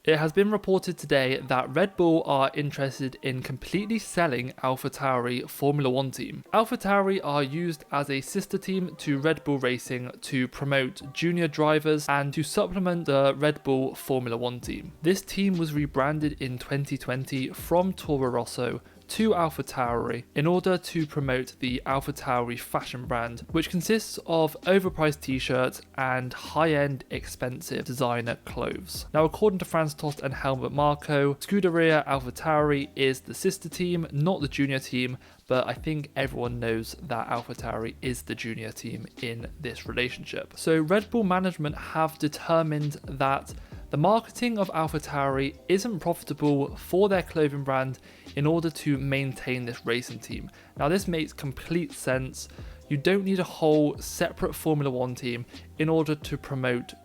It has been reported today that Red Bull are interested in completely selling AlphaTauri Formula 1 team. AlphaTauri are used as a sister team to Red Bull Racing to promote junior drivers and to supplement the Red Bull Formula 1 team. This team was rebranded in 2020 from Toro Rosso to AlphaTauri in order to promote the AlphaTauri fashion brand, which consists of overpriced t-shirts and high-end expensive designer clothes. Now, according to Franz Tost and Helmut Marko, Scuderia AlphaTauri is the sister team, not the junior team, but I think everyone knows that AlphaTauri is the junior team in this relationship. So Red Bull management have determined that the marketing of AlphaTauri isn't profitable for their clothing brand in order to maintain this racing team. Now, this makes complete sense. You don't need a whole separate Formula 1 team in order to promote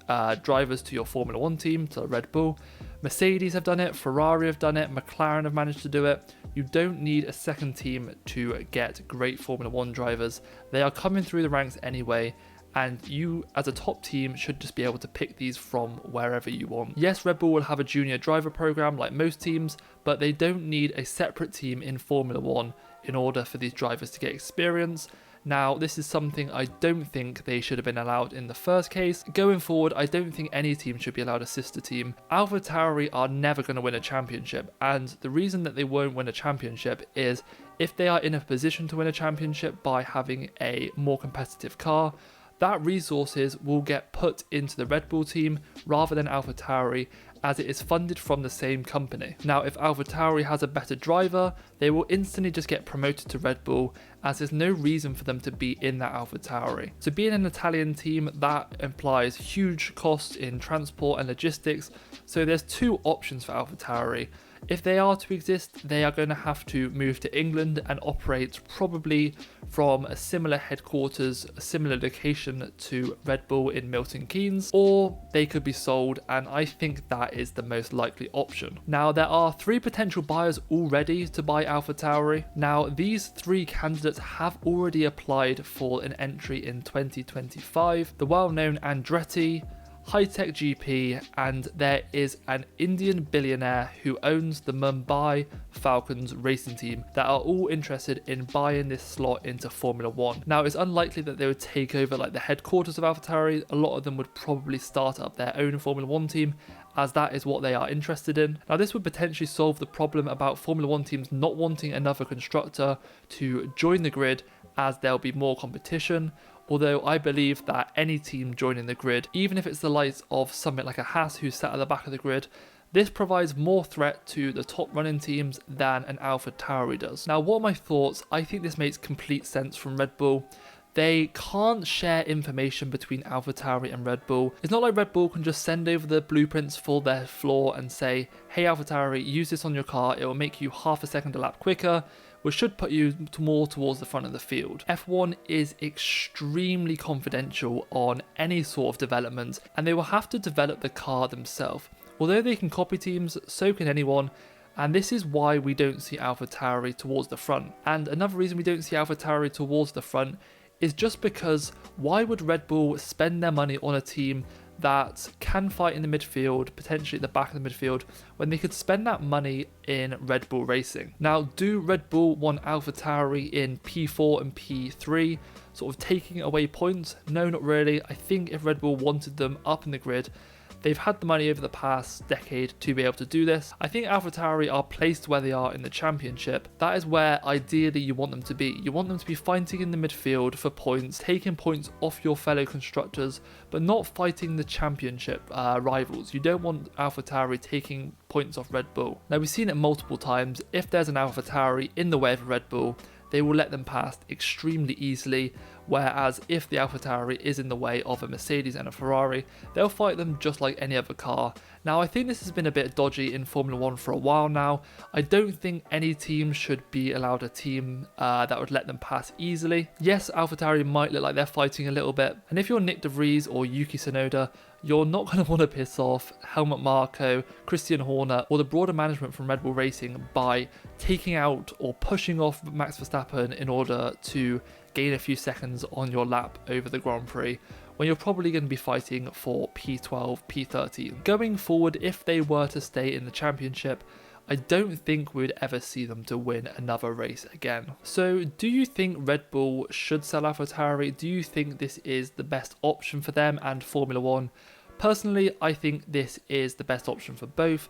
drivers to your Formula 1 team, to Red Bull. Mercedes have done it, Ferrari have done it, McLaren have managed to do it. You don't need a second team to get great Formula 1 drivers. They are coming through the ranks anyway, and you as a top team should just be able to pick these from wherever you want. Yes, Red Bull will have a junior driver program like most teams, but they don't need a separate team in Formula 1 in order for these drivers to get experience. Now, this is something I don't think they should have been allowed in the first case. Going forward, I don't think any team should be allowed a sister team. AlphaTauri are never going to win a championship, and the reason that they won't win a championship is if they are in a position to win a championship by having a more competitive car, that resources will get put into the Red Bull team rather than AlphaTauri, as it is funded from the same company. Now, if AlphaTauri has a better driver, they will instantly just get promoted to Red Bull, as there's no reason for them to be in that AlphaTauri. So being an Italian team, that implies huge costs in transport and logistics, so there's two options for AlphaTauri. If they are to exist, they are going to have to move to England and operate probably from a similar headquarters, a similar location to Red Bull in Milton Keynes, or they could be sold, and I think that is the most likely option. Now, there are 3 potential buyers already to buy AlphaTauri. Now, these 3 candidates have already applied for an entry in 2025. The well-known Andretti, High-Tech GP, and there is an Indian billionaire who owns the Mumbai Falcons racing team that are all interested in buying this slot into Formula 1. Now, it's unlikely that they would take over like the headquarters of AlphaTauri. A lot of them would probably start up their own Formula 1 team, as that is what they are interested in. Now, this would potentially solve the problem about Formula 1 teams not wanting another constructor to join the grid, as there'll be more competition. Although I believe that any team joining the grid, even if it's the likes of something like a Haas who sat at the back of the grid, this provides more threat to the top running teams than an AlphaTauri does. Now, what are my thoughts? I think this makes complete sense from Red Bull. They can't share information between AlphaTauri and Red Bull. It's not like Red Bull can just send over the blueprints for their floor and say, hey AlphaTauri, use this on your car, it will make you half a second a lap quicker, which should put you more towards the front of the field. F1 is extremely confidential on any sort of development, and they will have to develop the car themselves. Although they can copy teams, so can anyone, and this is why we don't see AlphaTauri towards the front. And another reason we don't see AlphaTauri towards the front is just because why would Red Bull spend their money on a team that can fight in the midfield, potentially at the back of the midfield, when they could spend that money in Red Bull Racing? Now, do Red Bull want AlphaTauri in P4 and P3, sort of taking away points? No, not really. I think if Red Bull wanted them up in the grid, they've had the money over the past decade to be able to do this. I think AlphaTauri are placed where they are in the championship. That is where ideally you want them to be. You want them to be fighting in the midfield for points, taking points off your fellow constructors, but not fighting the championship rivals. You don't want AlphaTauri taking points off Red Bull. Now, we've seen it multiple times. If there's an AlphaTauri in the way of Red Bull, they will let them pass extremely easily, whereas if the AlphaTauri is in the way of a Mercedes and a Ferrari, they'll fight them just like any other car. Now, I think this has been a bit dodgy in Formula 1 for a while now. I don't think any team should be allowed a team that would let them pass easily. Yes, AlphaTauri might look like they're fighting a little bit, and if you're Nick De Vries or Yuki Tsunoda, you're not going to want to piss off Helmut Marko, Christian Horner, or the broader management from Red Bull Racing by taking out or pushing off Max Verstappen in order to gain a few seconds on your lap over the Grand Prix, when you're probably going to be fighting for P12, P13. Going forward, if they were to stay in the championship, I don't think we'd ever see them to win another race again. So do you think Red Bull should sell AlphaTauri? Do you think this is the best option for them and Formula One? Personally, I think this is the best option for both.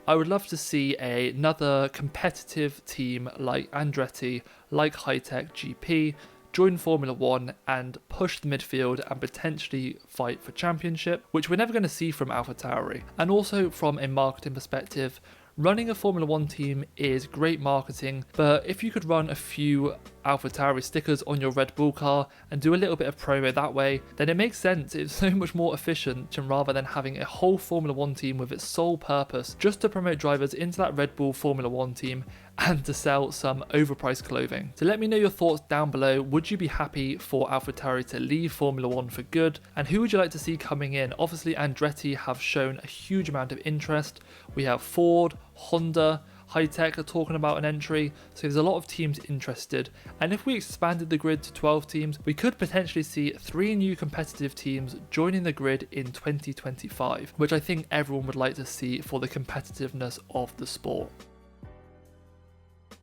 I would love to see another competitive team like Andretti, like High-Tech GP, join Formula One and push the midfield and potentially fight for championship, which we're never going to see from AlphaTauri. And also from a marketing perspective, running a Formula One team is great marketing, but if you could run a few AlphaTauri stickers on your Red Bull car and do a little bit of promo that way, then it makes sense. It's so much more efficient rather than having a whole Formula One team with its sole purpose just to promote drivers into that Red Bull Formula One team and to sell some overpriced clothing. So let me know your thoughts down below. Would you be happy for AlphaTauri to leave Formula One for good? And who would you like to see coming in? Obviously Andretti have shown a huge amount of interest. We have Ford, Honda, High-Tech are talking about an entry, so there's a lot of teams interested. And if we expanded the grid to 12 teams, we could potentially see 3 new competitive teams joining the grid in 2025, which I think everyone would like to see for the competitiveness of the sport.